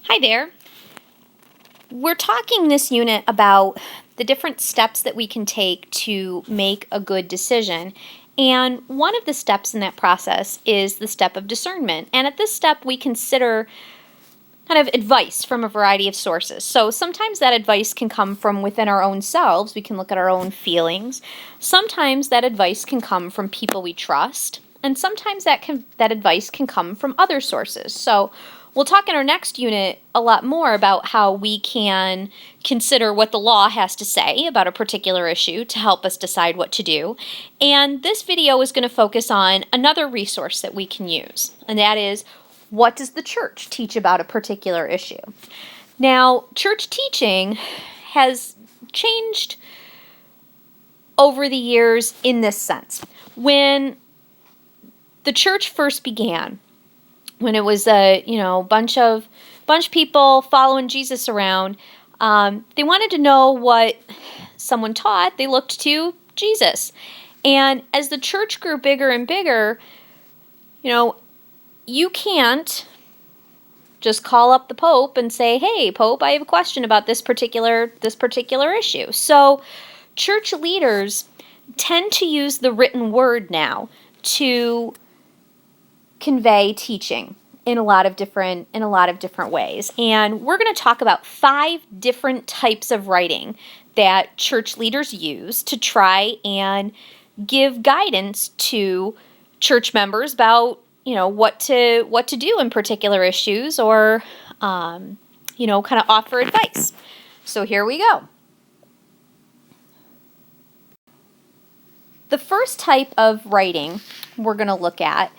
Hi there. We're talking this unit about the different steps that we can take to make a good decision. And one of the steps in that process is the step of discernment. And at this step, we consider kind of advice from a variety of sources. So sometimes that advice can come from within our own selves. We can look at our own feelings. Sometimes that advice can come from people we trust. And sometimes that advice can come from other sources. So we'll talk in our next unit a lot more about how we can consider what the law has to say about a particular issue to help us decide what to do. And this video is going to focus on another resource that we can use, and that is, what does the church teach about a particular issue? Now, church teaching has changed over the years in this sense. When the church first began, when it was a bunch of people following Jesus around, they wanted to know what someone taught. They looked to Jesus. And as the church grew bigger and bigger, you can't just call up the Pope and say, "Hey, Pope, I have a question about this particular issue." So church leaders tend to use the written word now to convey teaching in a lot of different ways. And we're going to talk about 5 different types of writing that church leaders use to try and give guidance to church members about what to do in particular issues, or kind of offer advice. So here we go. The first type of writing we're going to look at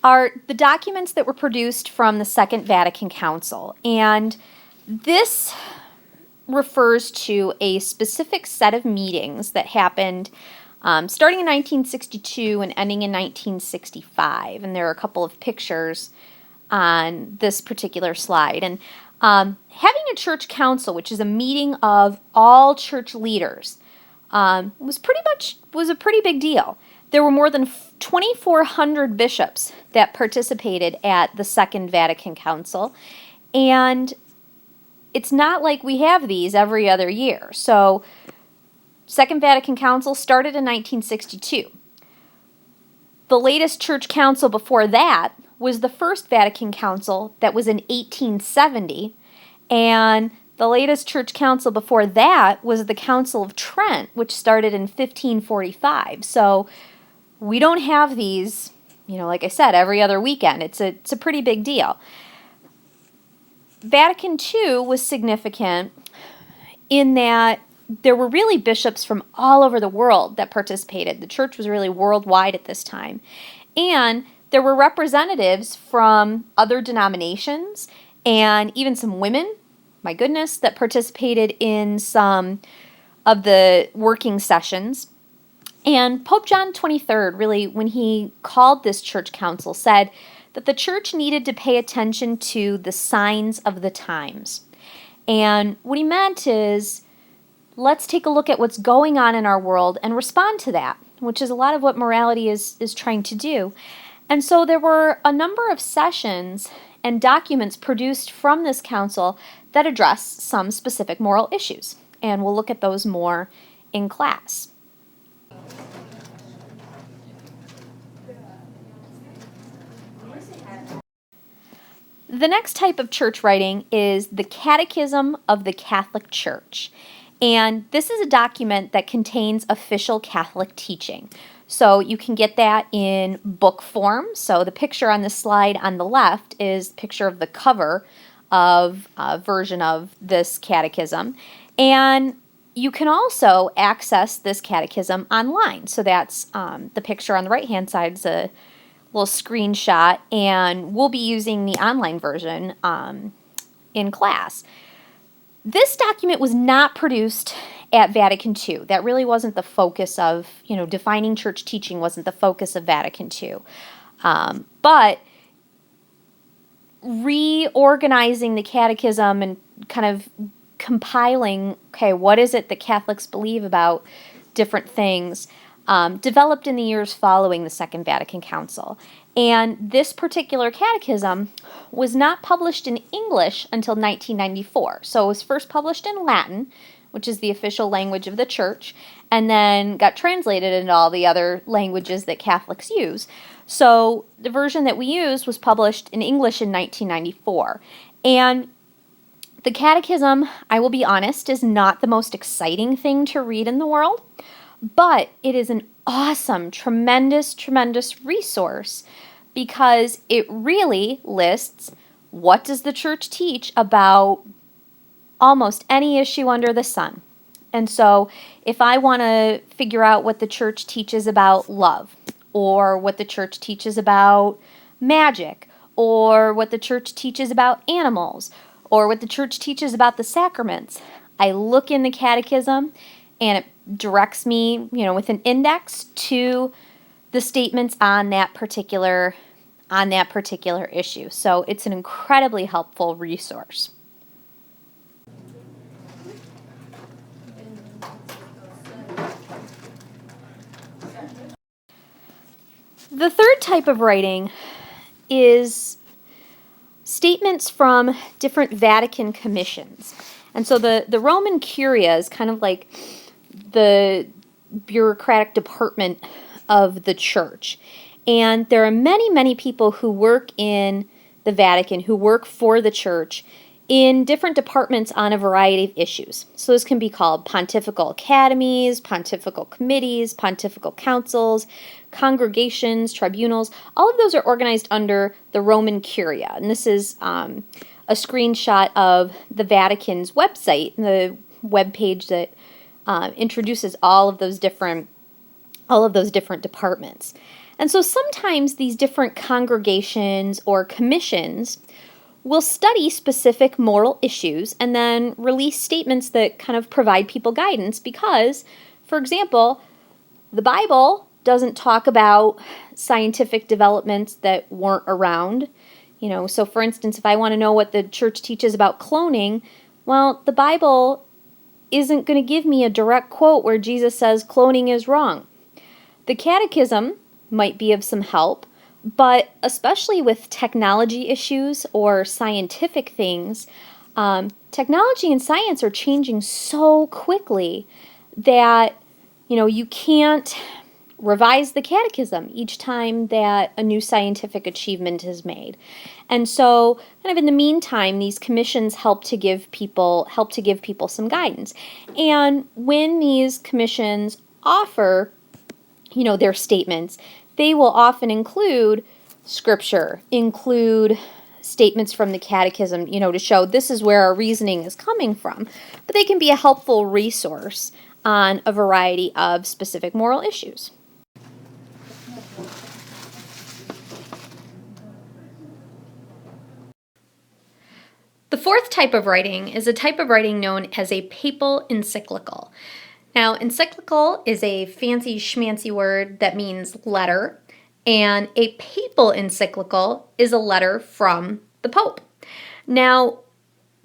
are the documents that were produced from the Second Vatican Council. And this refers to a specific set of meetings that happened starting in 1962 and ending in 1965. And there are a couple of pictures on this particular slide. And having a church council, which is a meeting of all church leaders, was a pretty big deal. There were more than 2,400 bishops that participated at the Second Vatican Council, and it's not like we have these every other year. So, Second Vatican Council started in 1962. The latest church council before that was the First Vatican Council that was in 1870, and the latest church council before that was the Council of Trent, which started in 1545. So we don't have these, like I said, every other weekend. It's a pretty big deal. Vatican II was significant in that there were really bishops from all over the world that participated. The church was really worldwide at this time. And there were representatives from other denominations and even some women, my goodness, that participated in some of the working sessions. And Pope John XXIII, really, when he called this church council, said that the church needed to pay attention to the signs of the times. And what he meant is, let's take a look at what's going on in our world and respond to that, which is a lot of what morality is trying to do. And so there were a number of sessions and documents produced from this council that address some specific moral issues. And we'll look at those more in class. The next type of church writing is the Catechism of the Catholic Church. And this is a document that contains official Catholic teaching. So you can get that in book form. So the picture on the slide on the left is a picture of the cover of a version of this catechism. And you can also access this catechism online. So that's the picture on the right-hand side is a little screenshot, and we'll be using the online version in class. This document was not produced at Vatican II. That really wasn't the focus of, defining church teaching wasn't the focus of Vatican II. But reorganizing the catechism and kind of compiling, what is it that Catholics believe about different things, developed in the years following the Second Vatican Council. And this particular catechism was not published in English until 1994. So it was first published in Latin, which is the official language of the church, and then got translated into all the other languages that Catholics use. So the version that we use was published in English in 1994. And the catechism, I will be honest, is not the most exciting thing to read in the world, but it is an awesome, tremendous, tremendous resource because it really lists what does the church teach about almost any issue under the sun. And so if I want to figure out what the church teaches about love, or what the church teaches about magic, or what the church teaches about animals, or what the church teaches about the sacraments, I look in the catechism and it directs me, with an index to the statements on that particular issue. So it's an incredibly helpful resource. The third type of writing is statements from different Vatican commissions. And so the Roman Curia is kind of like the bureaucratic department of the church. And there are many, many people who work in the Vatican, who work for the church in different departments on a variety of issues. So this can be called pontifical academies, pontifical committees, pontifical councils, congregations, tribunals. All of those are organized under the Roman Curia. And this is a screenshot of the Vatican's website, the web page that introduces all of those different departments. And so sometimes these different congregations or commissions will study specific moral issues and then release statements that kind of provide people guidance because, for example, the Bible doesn't talk about scientific developments that weren't around. So for instance, if I want to know what the church teaches about cloning, well, the Bible isn't going to give me a direct quote where Jesus says cloning is wrong. The catechism might be of some help, but especially with technology issues or scientific things, technology and science are changing so quickly that, you can't revise the catechism each time that a new scientific achievement is made. And so kind of in the meantime, these commissions help to give people some guidance. And when these commissions offer, their statements, they will often include scripture, include statements from the catechism, to show this is where our reasoning is coming from. But they can be a helpful resource on a variety of specific moral issues. The fourth type of writing is a type of writing known as a papal encyclical. Now, encyclical is a fancy schmancy word that means letter, and a papal encyclical is a letter from the Pope. Now,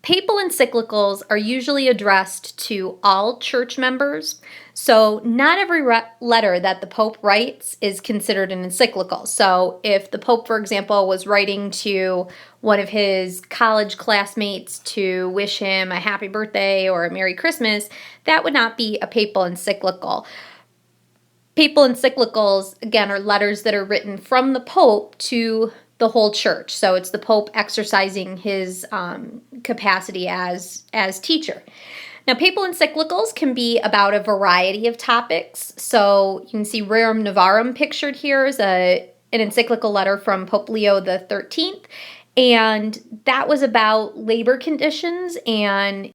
papal encyclicals are usually addressed to all church members, so not every letter that the Pope writes is considered an encyclical. So if the Pope, for example, was writing to one of his college classmates to wish him a happy birthday or a Merry Christmas, that would not be a papal encyclical. Papal encyclicals, again, are letters that are written from the Pope to the whole church. So it's the Pope exercising his capacity as teacher. Now, papal encyclicals can be about a variety of topics. So you can see Rerum Novarum pictured here is an encyclical letter from Pope Leo the 13th. And that was about labor conditions and